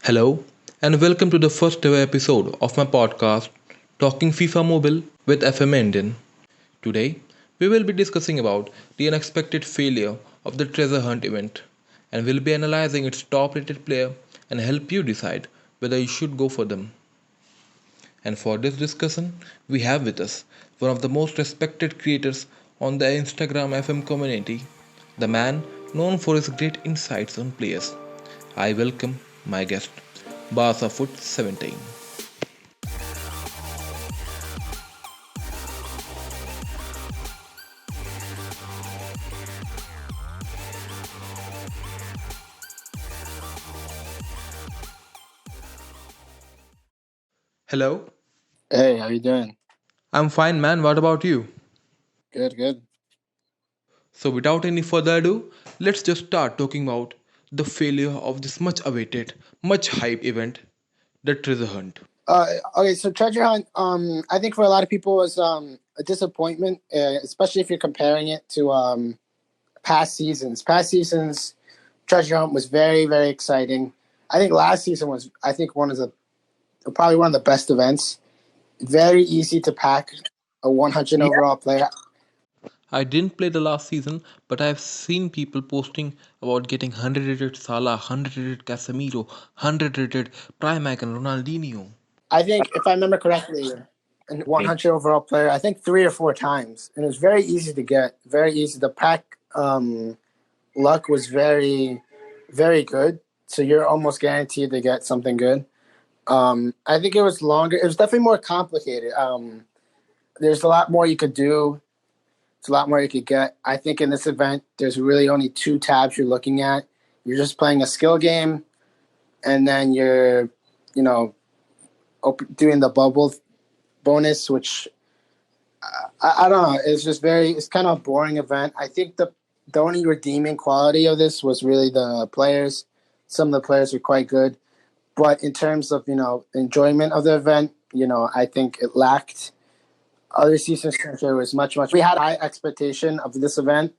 Hello, and welcome to the first ever episode of my podcast, Talking FIFA Mobile with FM Indian. Today, we will be discussing about the unexpected failure of the treasure hunt event, and we'll be analyzing its top-rated player and help you decide whether you should go for them. And for this discussion, we have with us one of the most respected creators on the Instagram FM community, the man known for his great insights on players. I welcome my guest, BARCAFUT17. Hello, Hey, how you doing? I'm fine, man. What about you? Good, good. So, without any further ado, let's just start talking about the failure of this much awaited, much hype event, the treasure hunt. Okay, so Treasure Hunt, I think for a lot of people was a disappointment, especially if you're comparing it to past seasons. Past seasons, Treasure Hunt was very, very exciting. I think last season was, I think, probably one of the best events. Very easy to pack a 100 overall player. I didn't play the last season, but I've seen people posting about getting 100 rated Salah, 100 rated Casemiro, 100 rated Primac and Ronaldinho. I think, if I remember correctly, a 100 overall player, I think 3 or 4 times. And it was very easy to get, very easy. The pack luck was very, very good. So you're almost guaranteed to get something good. I think it was longer. It was definitely more complicated. There's a lot more you could do. It's a lot more you could get. I think in this event, there's really only 2 tabs you're looking at. You're just playing a skill game, and then you're, you know, doing the bubble bonus, which I don't know. It's kind of a boring event. I think the only redeeming quality of this was really the players. Some of the players were quite good. But in terms of, enjoyment of the event, I think it lacked. Other seasons was much, much. We had high expectation of this event.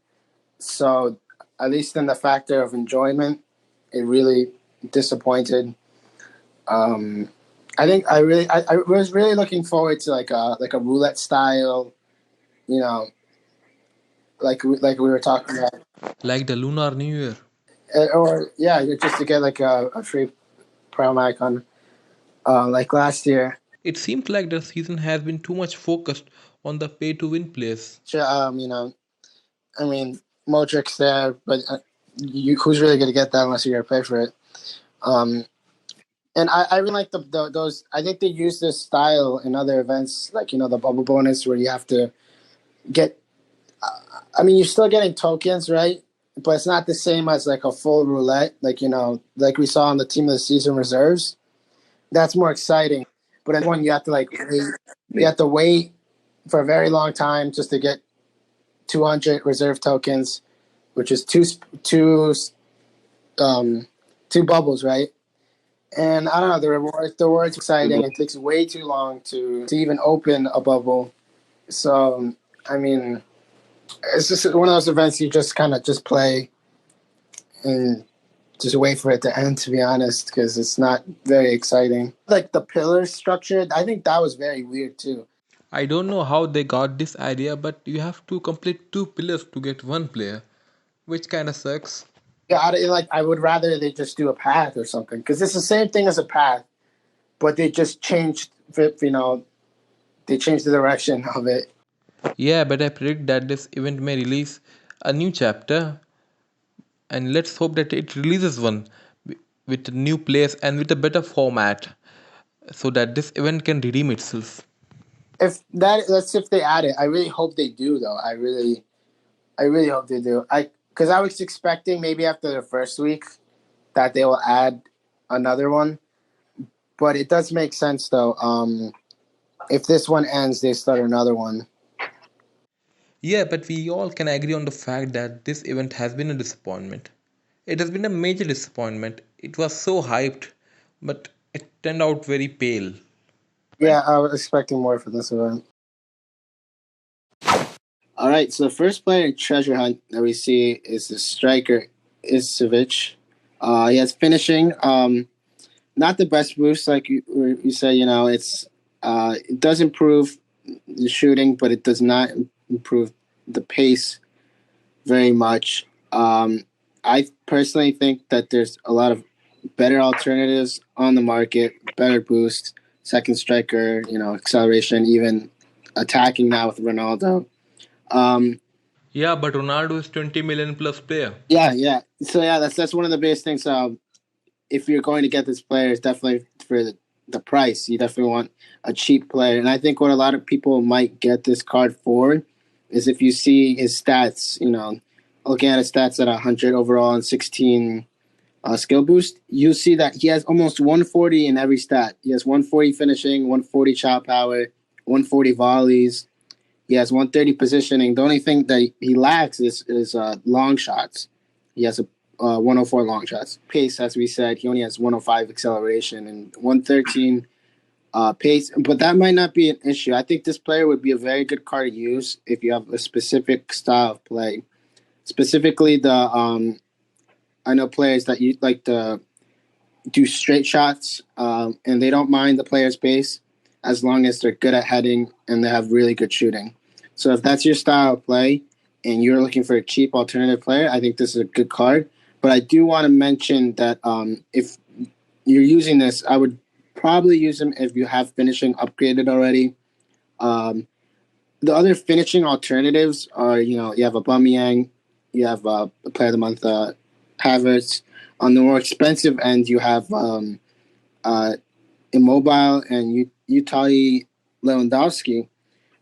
So at least in the factor of enjoyment, it really disappointed. I think I was really looking forward to like a roulette style, you know, like we were talking about, Like the Lunar New Year. or yeah, just to get like a free promo icon, like last year. It seems like the season has been too much focused on the pay to win players. I mean, Modric's there, but who's really going to get that unless you're going to pay for it? And I really like those. I think they use this style in other events, like the bubble bonus, where you have to get. I mean, you're still getting tokens, right? But it's not the same as like a full roulette, like we saw on the team of the season reserves. That's more exciting. But in one, you have to you have to wait for a very long time just to get 200 reserve tokens, which is two bubbles, right? And I don't know, the reward's exciting. It takes way too long to even open a bubble. So I mean, it's just one of those events you just kind of just play and just wait for it to end, to be honest, because it's not very exciting. Like the pillar structure, I think that was very weird too. I don't know how they got this idea, but you have to complete two pillars to get one player, which kinda sucks. Yeah, I would rather they just do a path or something, because it's the same thing as a path, but they just changed, they changed the direction of it. Yeah, but I predict that this event may release a new chapter, and let's hope that it releases one with new players and with a better format so that this event can redeem itself. That's if they add it. I really hope they do, though. I really hope they do. Because I was expecting maybe after the first week that they will add another one, but it does make sense though. If this one ends, they start another one. Yeah, but we all can agree on the fact that this event has been a disappointment. It has been a major disappointment. It was so hyped, but it turned out very pale. Yeah, I was expecting more for this event. All right, so the first player in Treasure Hunt that we see is the striker Isovic. He has finishing. not the best boost, like you say. It does improve the shooting, but it does not improve the pace very much. I personally think that there's a lot of better alternatives on the market, better boost, second striker, acceleration, even attacking now with Ronaldo. Um, Yeah, but Ronaldo is 20 million plus player. yeah. So yeah, that's one of the biggest things. If you're going to get this player, it's definitely for the price. You definitely want a cheap player, and I think what a lot of people might get this card for is if you see his stats. Looking at his stats at 100 overall and 16 skill boost, you see that he has almost 140 in every stat. He has 140 finishing, 140 shot power, 140 volleys. He has 130 positioning. The only thing that he lacks is long shots. He has a 104 long shots. Pace, as we said, he only has 105 acceleration and 113 pace. But that might not be an issue. I think this player would be a very good card to use if you have a specific style of play. Specifically, I know players that you like to do straight shots, and they don't mind the player's pace as long as they're good at heading and they have really good shooting. So if that's your style of play and you're looking for a cheap alternative player, I think this is a good card. But I do want to mention that if you're using this, I would probably use them if you have finishing upgraded already. Um, the other finishing alternatives are, you have Aubameyang, you have Player of the Month, Havertz. On the more expensive end, you have Immobile and Utali Lewandowski.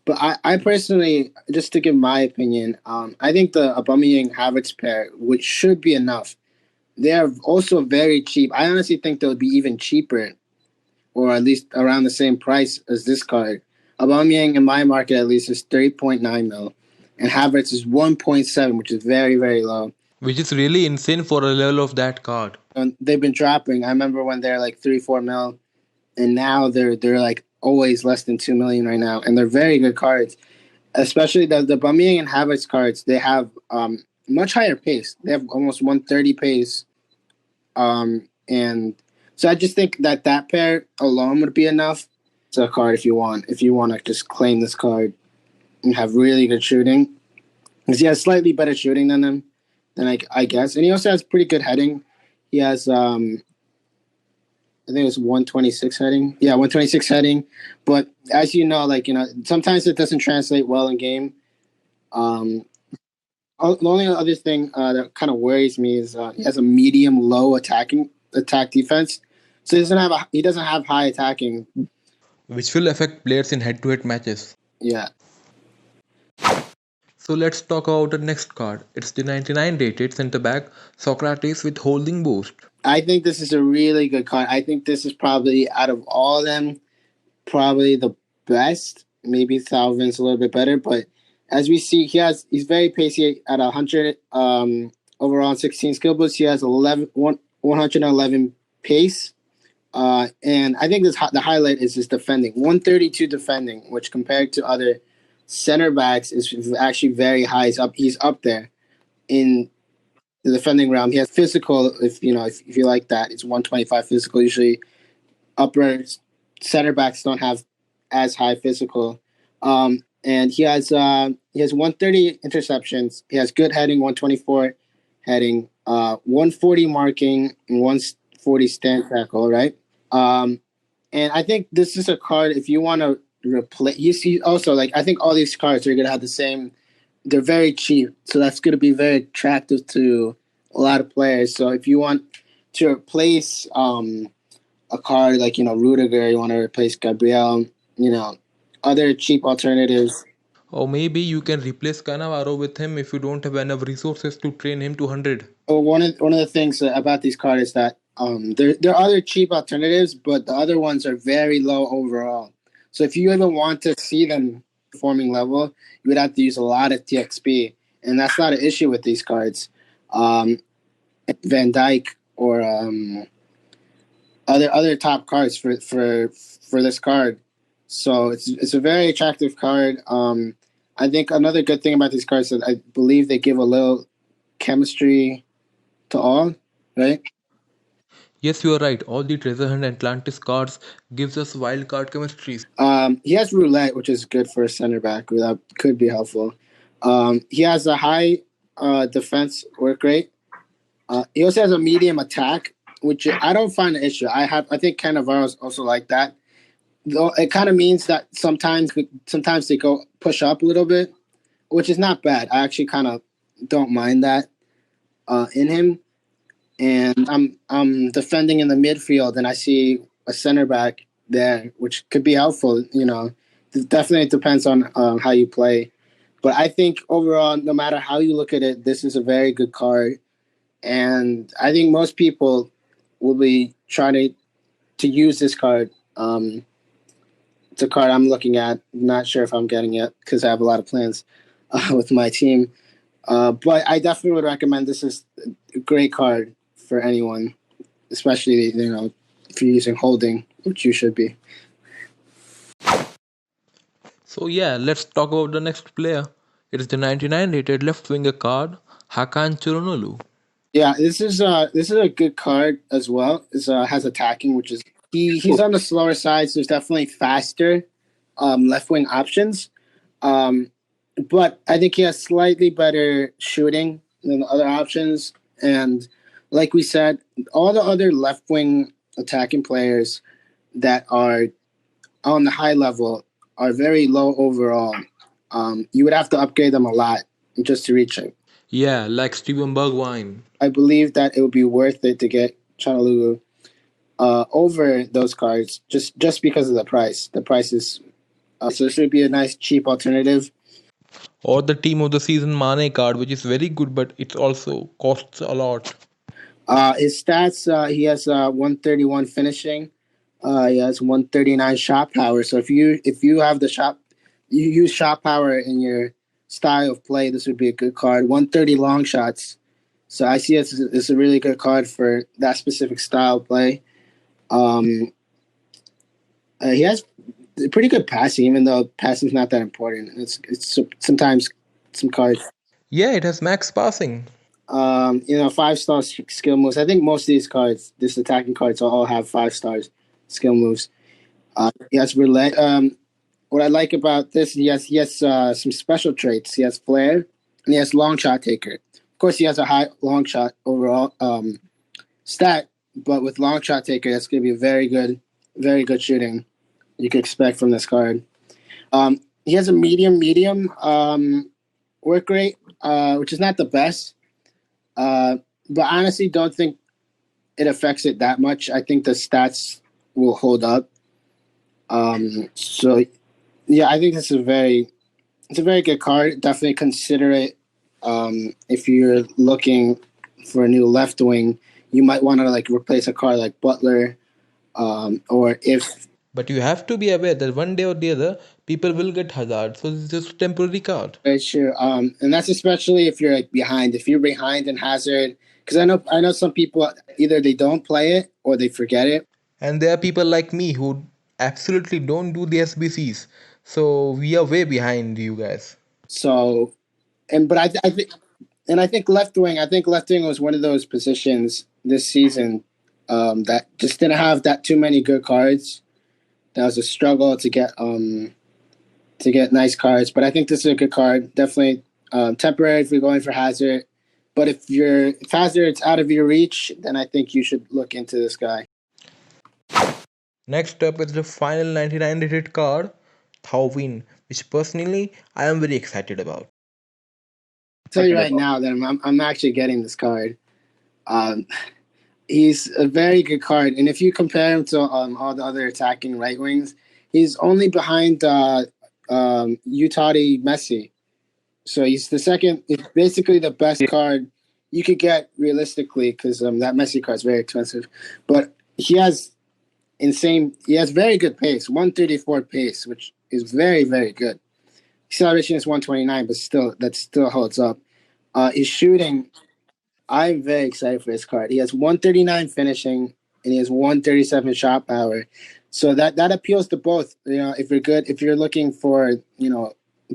But I personally, just to give my opinion, I think the Aubameyang Havertz pair, which should be enough, they are also very cheap. I honestly think they'll be even cheaper, or at least around the same price as this card. Aubameyang in my market at least is 3.9 mil, and Havertz is 1.7, which is very very low. Which is really insane for a level of that card. And they've been dropping. I remember when they're like 3-4 mil, and now they're like always less than 2 million right now, and they're very good cards. Especially the Aubameyang and Havertz cards, they have much higher pace. They have almost 130 pace, and so I just think that pair alone would be enough. It's a card if you want to just claim this card and have really good shooting, because he has slightly better shooting than them, I guess, and he also has pretty good heading. He has I think it's 126 heading. Yeah, 126 heading. But as you know, sometimes it doesn't translate well in game. The only other thing that kind of worries me is he has a medium low attack defense, so he doesn't have high attacking. Which will affect players in head to head matches. Yeah. So let's talk about the next card. It's the 99 rated centre back Socrates with holding boost. I think this is a really good card. I think this is probably, out of all of them, probably the best. Maybe Salvin's a little bit better, but as we see, he's very pacey at 100 overall 16 skill boost. He has 111 pace. And I think the highlight is his defending. 132 defending, which compared to other center backs is actually very high. He's up there in the defending realm. He has physical, if you like that. It's 125 physical. Usually upper center backs don't have as high physical. And he has 130 interceptions. He has good heading, 124 heading, 140 marking, and 140 stand tackle, right? And I think this is a card if you want to replace. You see, also, I think all these cards are going to have the same. They're very cheap, so that's going to be very attractive to a lot of players. So if you want to replace a card like Rudiger, you want to replace Gabriel, other cheap alternatives. Or maybe you can replace Cannavaro with him if you don't have enough resources to train him to 100. Well, one of the things about these cards is that there are other cheap alternatives, but the other ones are very low overall. So if you even want to see them performing level, you would have to use a lot of TXP, and that's not an issue with these cards. Van Dyke or other top cards for this card. So it's a very attractive card. I think another good thing about these cards is that I believe they give a little chemistry to all, right? Yes, you are right. All the treasure hunt Atlantis cards gives us wild card chemistries. He has roulette, which is good for a center back. That could be helpful. He has a high defense work rate. He also has a medium attack, which I don't find an issue. I think Cannavaro's also like that. Though it kind of means that sometimes they go push up a little bit, which is not bad. I actually kind of don't mind that in him. And I'm defending in the midfield, and I see a center back there, which could be helpful. It definitely depends on how you play. But I think overall, no matter how you look at it, this is a very good card, and I think most people will be trying to use this card. It's a card I'm looking at. Not sure if I'm getting it because I have a lot of plans with my team. But I definitely would recommend this is a great card for anyone, especially if you're using holding, which you should be. So yeah, let's talk about the next player. It is the 99 rated left winger card, Hakan Çalhanoğlu. Yeah, this is a good card as well. It has attacking, which is he's on the slower side, so there's definitely faster left wing options. But I think he has slightly better shooting than the other options. And like we said, all the other left wing attacking players that are on the high level are very low overall. You would have to upgrade them a lot just to reach it. Yeah, like Steven Bergwijn. I believe that it would be worth it to get Chanalulu over those cards just because of the price. The price is so this would be a nice cheap alternative. Or the team of the season Mane card, which is very good, but it also costs a lot. His stats: he has 131 finishing. He has 139 shot power. So if you have you use shot power in your style of play, this would be a good card. 130 long shots. So I see it's a really good card for that specific style of play. He has pretty good passing, even though passing is not that important. It's sometimes some cards. Yeah, it has max passing. 5-star skill moves. I think most of these cards, this attacking cards, all have 5 stars skill moves. He has roulette. What I like about this, he has some special traits. He has flair, and he has long shot taker. Of course, he has a high long shot overall stat, but with long shot taker, that's going to be very good shooting you could expect from this card. He has a medium work rate, which is not the best, but honestly, don't think it affects it that much. I think the stats will hold up. So yeah, I think it's a very good card. Definitely consider it. If you're looking for a new left wing, you might want to replace a card like Butler, or if. But you have to be aware that one day or the other, people will get Hazard. So this is just a temporary card. Very true. And that's especially if you're behind. If you're behind in Hazard, because I know some people either they don't play it or they forget it. And there are people like me who absolutely don't do the SBCs. So we are way behind you guys. So, but I think, and I think left wing. I think left wing was one of those positions this season that just didn't have that too many good cards. That was a struggle to get nice cards. But I think this is a good card. Definitely temporary if you're going for Hazard. But if Hazard's out of your reach, then I think you should look into this guy. Next up is the final 99 rated card, Thawin, which personally I am very excited about. I'll tell you right now that I'm actually getting this card. He's a very good card, and if you compare him to all the other attacking right wings, he's only behind Utadi Messi. So he's the second. It's basically the best card you could get realistically, because that Messi card is very expensive. But he has very good pace, 134 pace, which is very, very good. Acceleration is 129, but that still holds up. His shooting, I'm very excited for this card. He has 139 finishing and he has 137 shot power. So that appeals to both. If you're looking for,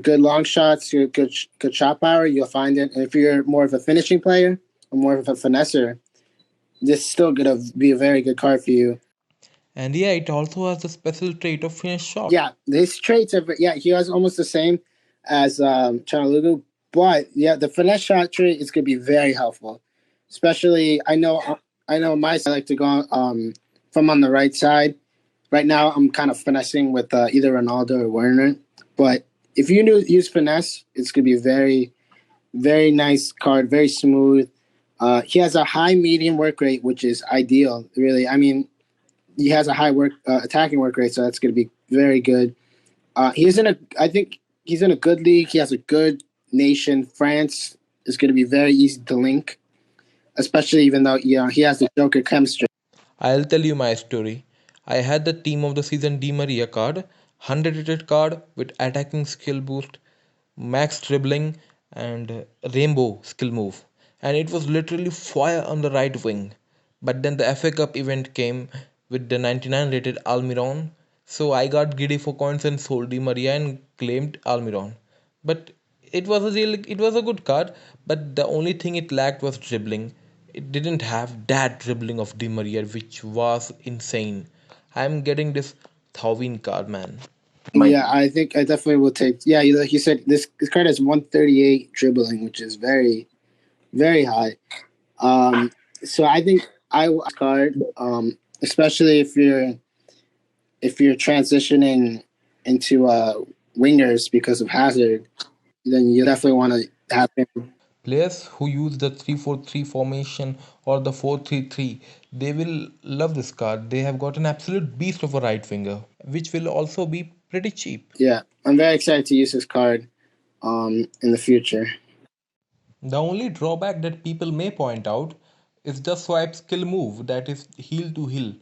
good long shots, good shot power, you'll find it. And if you're more of a finishing player or more of a finesser, this is still gonna be a very good card for you. And yeah, it also has the special trait of finish shot. Yeah, his traits are yeah, he has almost the same as Chanalugu, but yeah, the finesse shot trait is gonna be very helpful. Especially, I know my I like to go from on the right side. Right now, I'm kind of finessing with either Ronaldo or Werner, but if you use finesse, it's gonna be a very very nice card, very smooth. He has a high medium work rate, which is ideal. Really, I mean, he has a high work attacking work rate, so that's going to be very good. I think he's in a good league. He has a good nation. France is going to be very easy to link, especially even though he has the Joker chemistry. I'll tell you my story. I had the team of the season Di Maria card, 100 rated card with attacking skill boost, max dribbling, and rainbow skill move. And it was literally fire on the right wing. But then the FA Cup event came with the 99 rated Almiron, so I got greedy for coins and sold Di Maria and claimed Almiron. But it was a good card, but the only thing it lacked was dribbling. It didn't have that dribbling of Di Maria, which was insane. I'm getting this Thauvin card, man. Yeah, I think I definitely will take. Yeah, like you said, this card has 138 dribbling, which is very very high. Um, so I think I will card, especially if you're transitioning into wingers because of Hazard, then you definitely want to have him. Players who use the 3-4-3 formation or the 4-3-3, they will love this card. They have got an absolute beast of a right winger, which will also be pretty cheap. Yeah, I'm very excited to use this card in the future. The only drawback that people may point out is the swipe skill move, that is heel to heel.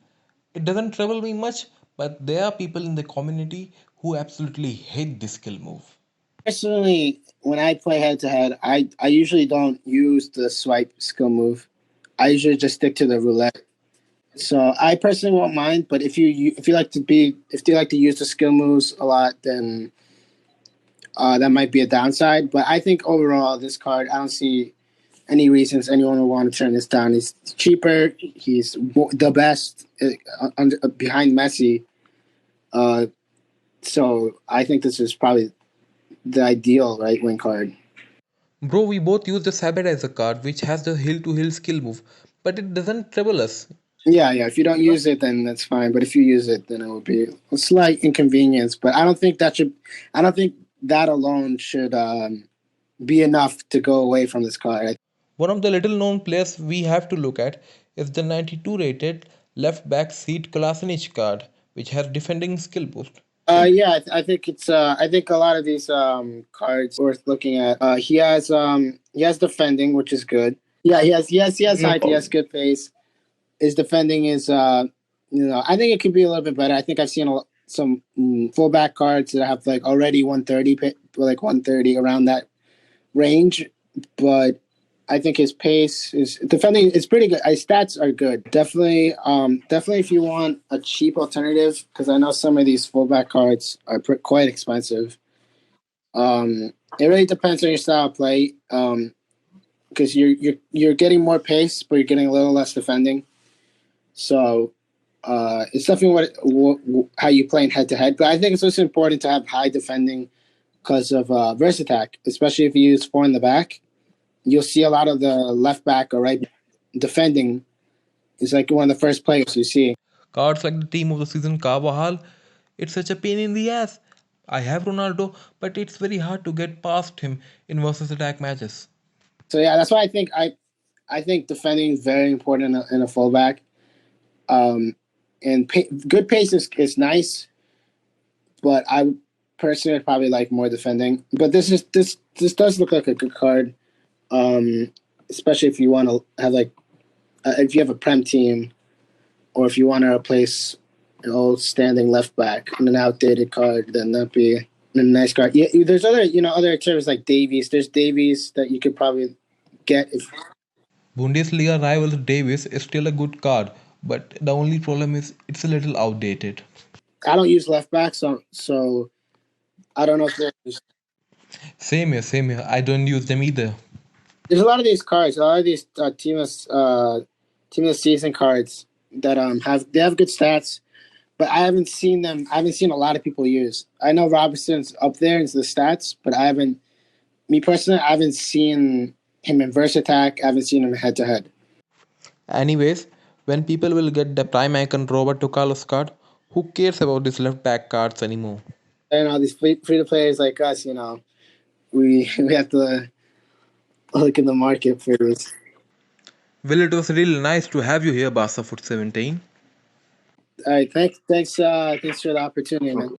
It doesn't trouble me much, but there are people in the community who absolutely hate this skill move. Personally, when I play head to head, I usually don't use the swipe skill move. I usually just stick to the roulette. So I personally won't mind, but if you like to use the skill moves a lot, then that might be a downside. But I think overall, this card, I don't see any reasons anyone would want to turn this down. He's cheaper. He's the best behind Messi. Uh, so I think this is probably the ideal right wing card. Bro, we both use the Sabbath as a card which has the heel to heel skill move, but it doesn't trouble us. Yeah, yeah. If you don't use it, then that's fine. But if you use it, then it will be a slight inconvenience. But I don't think that should. I don't think that alone should be enough to go away from this card. One of the little known players we have to look at is the 92 rated left back Seat Kolasinic card, which has defending skill boost. Yeah, I think it's. I think a lot of these cards worth looking at. He has defending, which is good. Yeah, he has height. He has good pace. His defending is. I think it could be a little bit better. I think I've seen some fullback cards that have like already 130, like 130 around that range, but I think his pace, his defending is pretty good. His stats are good. Definitely if you want a cheap alternative, because I know some of these fullback cards are quite expensive. It really depends on your style of play. Because you're getting more pace, but you're getting a little less defending. So it's definitely how you play in head to head. But I think it's also important to have high defending because of Versatac, especially if you use four in the back. You'll see a lot of the left back or right defending is like one of the first players you see. Cards like the team of the season Carvajal, it's such a pain in the ass. I have Ronaldo, but it's very hard to get past him in versus attack matches. So yeah, that's why I think defending is very important in a fullback. And good pace is nice, but I personally probably like more defending. But this does look like a good card, especially if you want to have like if you have a prem team, or if you want to replace an old standing left back in an outdated card, then that'd be a nice card. Yeah, there's other terms like Davies. There's Davies that you could probably get if. Bundesliga rival Davis is still a good card, but the only problem is it's a little outdated. I don't use left back, so I don't know if Same here. I don't use them either. there's a lot of these cards. A lot of these teams. team of the season cards that have good stats, but I haven't seen them. I haven't seen a lot of people use. I know Robertson's up there into the stats, but I haven't. Me personally, I haven't seen him in verse attack. I haven't seen him head to head. Anyways, when people will get the prime icon Roberto Carlos card, who cares about these left back cards anymore? And all these free to players like us, we we have to look in the market for this. Well, it was really nice to have you here, BARCAFUT17. All right, thanks for the opportunity, man.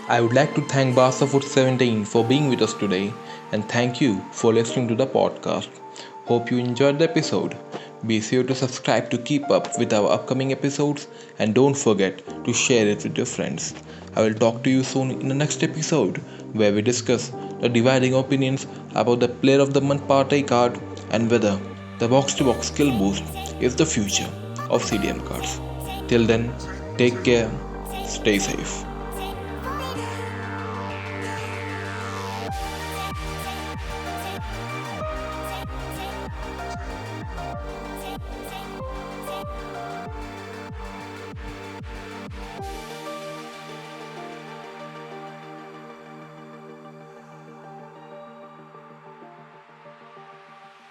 I would like to thank BARCAFUT17 for being with us today and thank you for listening to the podcast. Hope you enjoyed the episode. Be sure to subscribe to keep up with our upcoming episodes and don't forget to share it with your friends. I will talk to you soon in the next episode where we discuss the dividing opinions about the Player of the Month party card and whether the box to box skill boost is the future of CDM cards. Till then, take care, stay safe.